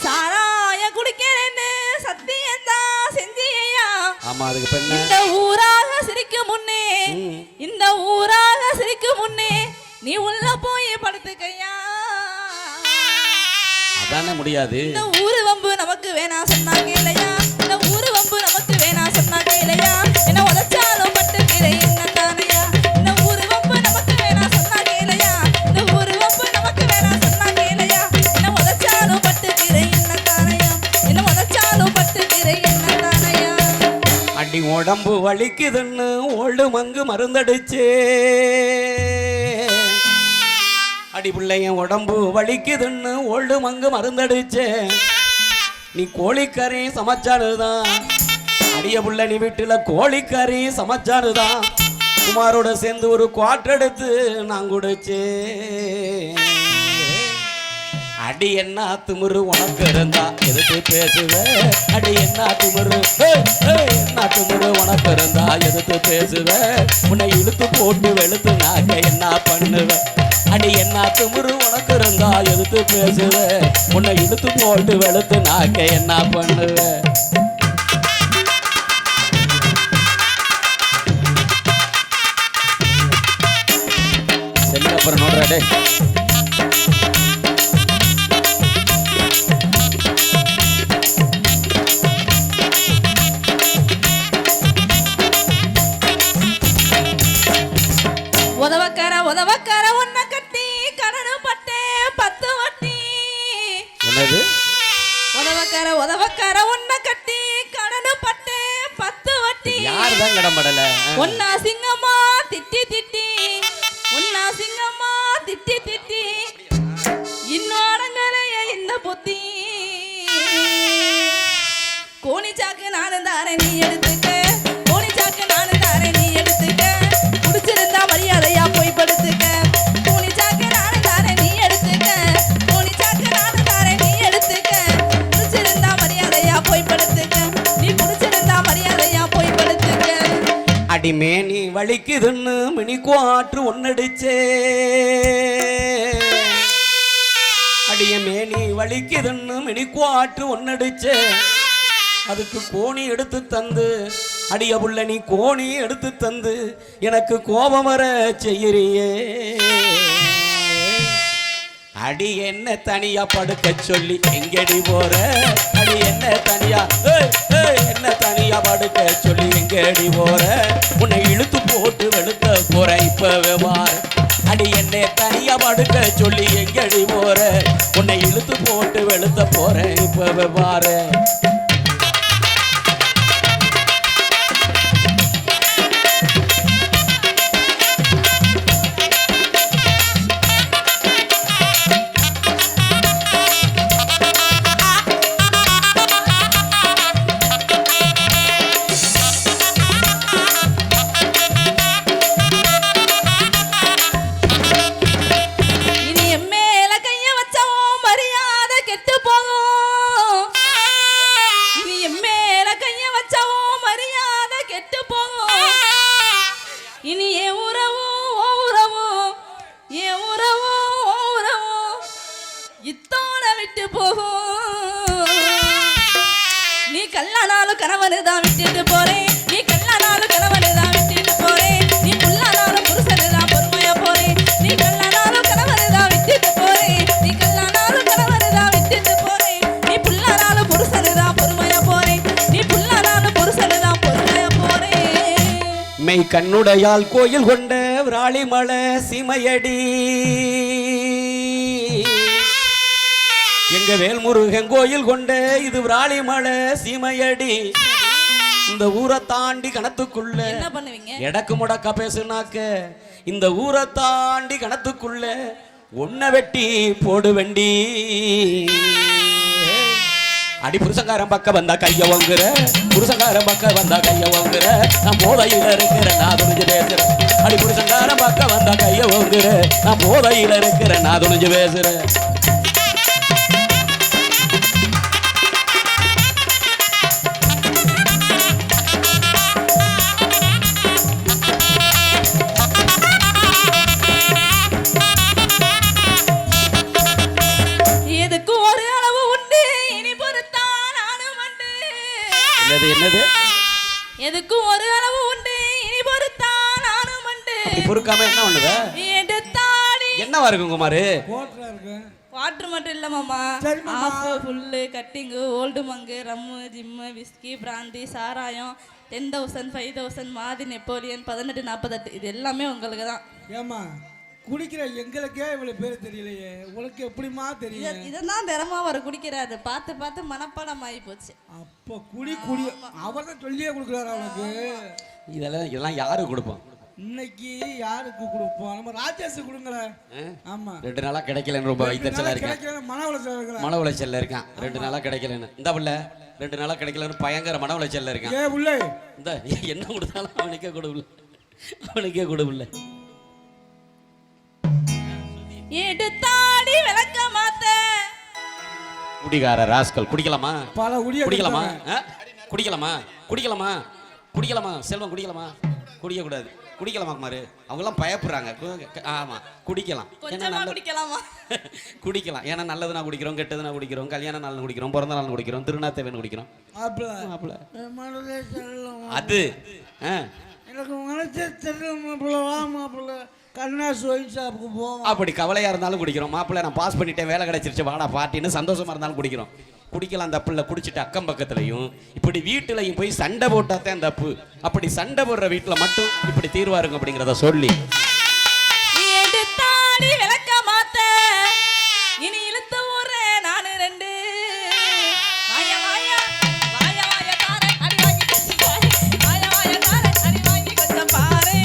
சாராய குடிக்கிறேன்னு சத்தியந்தான் செஞ்சியா? ஆமா, அதுக்கு பெண்ண இந்த ஊராக சிரிக்கும் முன்னே, இந்த ஊராக சிரிக்கும் முன்னே நீ உள்ள போய் படுத்துக்கையா. அதானே முடியாது. இந்த ஊரு வம்பு நமக்கு வேணாம் சொன்னாங்க இல்லையா? இந்த ஊரு வம்பு நமக்கு வேணாம் சொன்னாங்க இல்லையா? என்ன உதச்சாலும் பட்டுக்கிறே என்ன தானையா? இந்த ஊரு வம்பு நமக்கு வேணாம் சொன்னாங்க இல்லையா? இந்த ஊரு வம்பு நமக்கு வேணாம் சொன்னாங்க இல்லையா? என்ன உதச்சாலும் பட்டுக்கிறே என்ன தானையா? என்ன உதச்சாலும் பட்டுக்கிறே என்ன தானையா? அடி உடம்பு வலிக்குதுன்னு ஓல்டு மங்கு மருந்தடிச்சே. அடி பிள்ளைய உடம்பு வலிக்குதுன்னு ஓல்டு மங்கு மருந்தடிச்சே. நீ கோழிக்கறி சமைச்சானுதான். அடிய புள்ள நீ வீட்டுல கோழிக்கறி சமைச்சானுதான். குமாரோட சேர்ந்து ஒரு குவாட்டர் எடுத்து நான் குடிச்சே. அடி என்ன திமிரு உனக்கு இருந்தா எதுக்கு பேசுவ? அடி என்ன திமிரு, என்ன திமிரு உனக்கு இருந்தா எதுக்கு பேசுவ? உன்னை இழுத்து போட்டு வெளுத்து நாக்க என்ன பண்ணுவ? அடி என்ன திமிரு உனக்கு இருந்தா எதுக்கு பேசுவ? உன்னை இழுத்து போட்டு வெளுத்து நாக்க என்ன பண்ணுவ? சரி, அப்புறம் நோடுறாடே. உதவக்கார உன்னை கட்டி கடனு பட்டே 10 வட்டி. என்னது? உதவக்கார உன்னை கட்டி கடனு பட்டே 10 வட்டி. யார் தான் கடம்படல? ஒன்னா சிங்கம்மா திட்டி திட்டி, ஒன்னா சிங்கம்மா திட்டி திட்டி, இன்னும் அடங்கலைய இந்த புத்தி. கோணி சாக்கு நானும் தாரேன் நீ எடுத்துக்க, கோணி சாக்கு நானும் தாரேன் நீ எடுத்துக்க. குடிச்சிருந்தா மரியாதையா போய் படுத்துக்க. கோணி சாக்கு நானும் தாரேன் நீ எடுத்துக்க, கோணி சாக்கு நானும் தாரேன் நீ எடுத்துக்க. குடிச்சிருந்தா மரியாதையா போய் படுத்துக்க, நீ குடிச்சிருந்தா மரியாதையா போய் படுத்துக்க. அடிமே நீ வலிக்குதுன்னு மினி குவாட்ரு ஒன்னடிச்சே. அடியமே நீ வலிக்குதுன்னு மினி குவாட்ரு ஒன்னடிச்சே. அதுக்கு கோணி எடுத்து தந்து, அடிய புள்ள நீ கோணி எடுத்து தந்து எனக்கு கோபம் வர செய்யறியே. அடி என்ன தனியா படுக்க சொல்லி எங்கடி போற? அடி என்ன தனியா, என்ன தனியா படுக்க சொல்லி எங்கடி போற? உன்னை இழுத்து போட்டு வெளுத்த போற இப்பவே வார. அடி என்ன தனியா படுக்க சொல்லி எங்கடி போற? உன்னை இழுத்து போட்டு வெளுத்த போற இப்பவே வார. நீ கல்லானாலும் கணவனுதான் விட்டுட்டு போறேன், நீ கல்லானாலும் கணவனுதான் விட்டுட்டு போறேன். நீ புல்லானாலும் புருஷனுதான் பொறுமையா போறேன். நீ கல்லானாலும் கணவனுதான் விட்டுட்டு போறேன், நீ கல்லானாலும் கணவனுதான் விட்டுட்டு போறேன். நீ புல்லானாலும் புருஷனுதான் பொறுமையா போறேன், நீ புல்லானாலும் புருஷனுதான் பொறுமையா போறேன். மெய் கண்ணுடையால் கோயில் கொண்ட விராலிமலை சீமையடி. எங்க வேல்முருகன் கோயில் கொண்ட இது விராலிமலை சீமையடி. இந்த ஊரை தாண்டி கணத்துக்குள்ள என்ன பண்ணுவீங்க? எடக்கு முடக்கா பேசுனாக்க இந்த ஊரை தாண்டி கணத்துக்குள்ள ஒன்ன வெட்டி போடு வெண்டி. அடி புருஷங்காரன் பக்கம் வந்தா கைய வாங்குற, புருஷங்காரன் பக்கம் வந்தா கைய வாங்குற. நான் போதையில இருக்கிறேன் நான் துணிஞ்சு பேசுறேன். அடி புருஷங்காரன் பக்கம் வந்தா கைய வாங்குற, நான் போதையில இருக்கிறேன் நான் துணிஞ்சு பேசுறேன். என்னது என்னது எதுக்கும் ஒரு அளவு உண்டு இனி பொறுத்தா நானும் உண்டு அப்படி பொறுக்காம என்ன பண்ணுவ எடுத்தாடி என்னவா இருக்கும் குமாரு வாட்டர் மட்டும் இல்ல மாமா of full cutting old Mangu rum gym whisky பிராந்தி சாராயம் 10,000 5,000 மாதி நெப்போலியன் 1848 இது எல்லாமே உங்களுக்கு தான். ஏமா குடிக்கிற எங்களுக்கே இவ்வளவு பேர் தெரியலையே உனக்கு எப்படிமா தெரியும்? இதெல்லாம் திறமா வர குடிக்கிறாரு பார்த்து பார்த்து மனப்பாடம் ஆகி போச்சு. அப்போ குடி குடி அவர் தான் சொல்லியே கொடுக்குறாரு அவனுக்கு. இதெல்லாம் யாரு கொடுப்பான்? இன்னைக்கு யாருக்கு கொடுப்போம்? நம்ம ராஜேஷ் கொடுங்களேன். ஆமா 2 நாளா கிடைக்கலன்னு ரொம்ப வைத்தறிச்சலா இருக்கேன். மன உளைச்சல்ல இருக்கான். 2 நாளா கிடைக்கலன்னு இந்த புள்ள 2 நாளா கிடைக்கலன்னு பயங்கர மன உளைச்சல்ல இருக்கான். ஏ புள்ள இந்த என்ன கொடுத்தாலும் அவனுக்கே கொடுப்புல எடுத்தாடி விளக்க மாத்த குடிகார ராஸ்கல் குடிக்கலாமா? பல குடிய குடிக்கலாமா? குடிக்கலாமா செல்வம் குடிக்கலாமா? குடிக்க கூடாது. குடிக்கலாமா குமாரு? அவங்க எல்லாம் பயப்படுறாங்க. ஆமா குடிக்கலாம். குடிக்கலாம். ஏன்னா நல்லதுனா குடிக்கிறோம், கெட்டதுனா குடிக்கிறோம், கல்யாண நாள் குடிக்கிறோம், பிறந்த நாள் குடிக்கிறோம், திருநாத்தேவன் குடிக்கிறோம். அது எனக்கு மனசே தெரியல. கண்ணாசு ஒயின் ஷாப்புக்கு போவோம். அப்படி கவலையா இருந்தாலும் குடிக்கிறோம். மாப்பிள்ளை நான் பாஸ் பண்ணிட்டேன், வேலை கிடைச்சிருச்சு, வாடா பார்ட்டின்னு சந்தோஷமா இருந்தாலும் குடிக்கிறோம். குடிக்கலாம் தப்புல. குடிச்சிட்டு அக்கம் பக்கத்துலையும் இப்படி வீட்டுலையும் போய் சண்டை போட்டாதான் தப்பு. அப்படி சண்டை போடுற வீட்டுல மட்டும் இப்படி தீர்வா இருக்கும் அப்படிங்கிறத சொல்லி விளக்க மாத்த இனி இழுத்த ஊர நானு 2 வாய வாய வாய வாய தார அடி வாங்கி கொஞ்சம் பாரு. வாய வாய தார அடி வாங்கி கொஞ்சம் பாரு.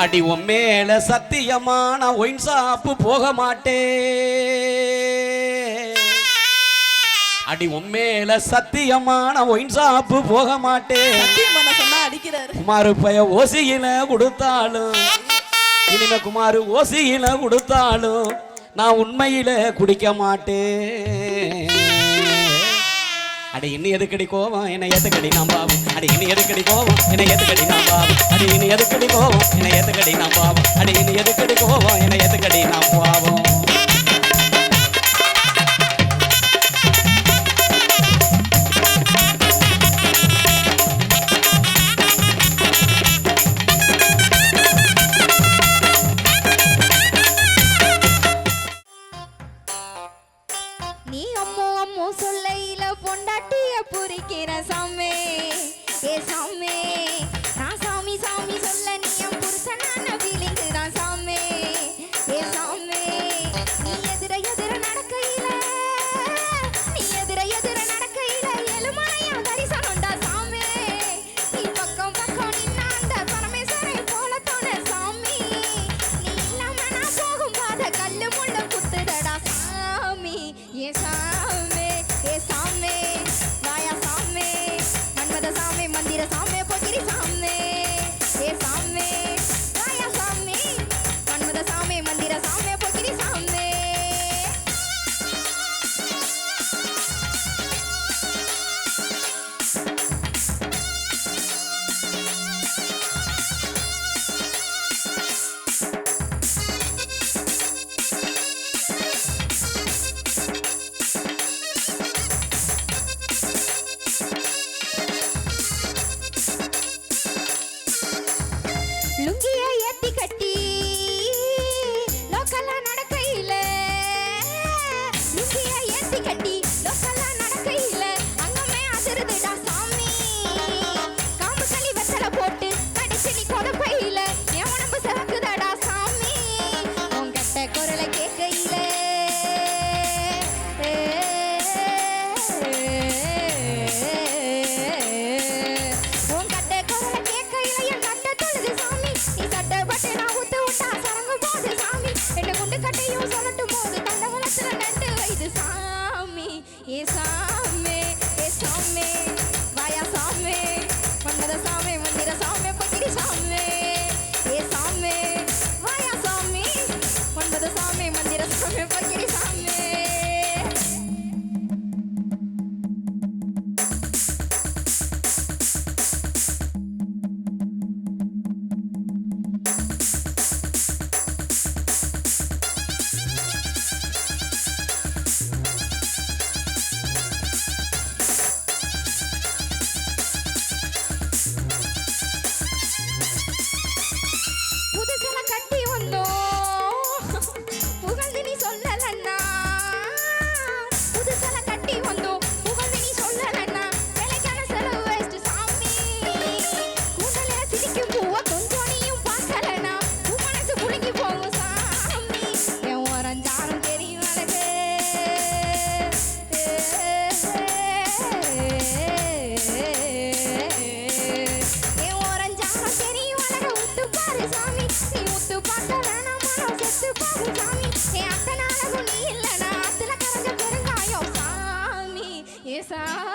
அடி உன் மேல சத்தியமா நான் ஒயின் ஷாப்பு போக மாட்டேன். அடி உன் மேல சத்தியமா நான் ஒயின் ஷாப்பு போக மாட்டேன். குமாரு பைய ஓசியில கொடுத்தாலும் இனிமே குமாரு ஓசியில கொடுத்தாலும் நான் உண்மையில குடிக்க மாட்டேன். அடி இன்னும் எதுக்கடி கோவம் என்னை ஏத்துக்கடி நான் பாவம். அடி இன்னும் எதுக்கடி கோவம் என்னை ஏத்துக்கடி நான் பாவம். அடி இன்னும் எதுக்கடி கோவம் என்னை ஏத்துக்கடி நான் பாவம். அடி இன்னும் எதுக்கடி கோவம் என்னை ஏத்துக்கடி நான் பாவம். நீ அம்மோ அம்மோ சொல்லையில பொண்டாட்டிய புரிக்கிற சாமி. ஏ சாமி நான் சாமி சாமி சொல்ல நீ என் புருஷனான ஃபீலிங்கு தான் சாமி. ஏ சாமி நீ எதிர எதிர நடக்கையில எழுமலையா தரிசனம்டா சாமி. நீ பக்கம் பக்கம் நின்னா அந்த பரமேஸ்வரை போல தோண சாமி. நீ இல்லாம நான் போகும் பாத கல்லு முள்ள குத்துதடா சாமி. ஏ சாமி ஏ சாமி வாயா சாமி மன்மத சாமி மந்திர சாமி பொகிரி சாமி. ஏ சாமி வாயா சாமி மன்மத சாமி மந்திர சாமி பொகிரி சாமி. லுங்கிய ஏத்தி கட்டி லோக்கலா நடக்கையில லுங்கிய ஏத்தி கட்டி லோக்கலா நடக்கையில அங்கமே அதிருதுடா சாமி. காம்பு களி வெத்தல போட்டு கடிச்சு நீ கொதப்பையில என் உடம்பு சிறக்குதடா சாமி. உன் கட்ட குரலை கேட்கையில உன் கட்ட குரலை கேட்கையில என் கட்ட தொழுது சாமி. நீ சட்டப்பட்டு நான் ஊத்து விட்டா சரங்கு போது சாமி. ரெண்டு குண்டு கட்டையும் சொல்லட்டும் போது கண்டவளத்துல நண்டு வைது சாமி. ஏ சாமி ஏ சாமி வாயா சாமி மன்மத சாமி மந்திர சாமி பகிரி சாமி. ஏ சாமி வாயா சாமி மன்மத சாமி மந்திர சாமி பகிரி சாமி.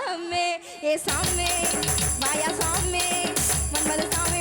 சாமி ஏ சாமி வாயா சாமி மன்மத சாமி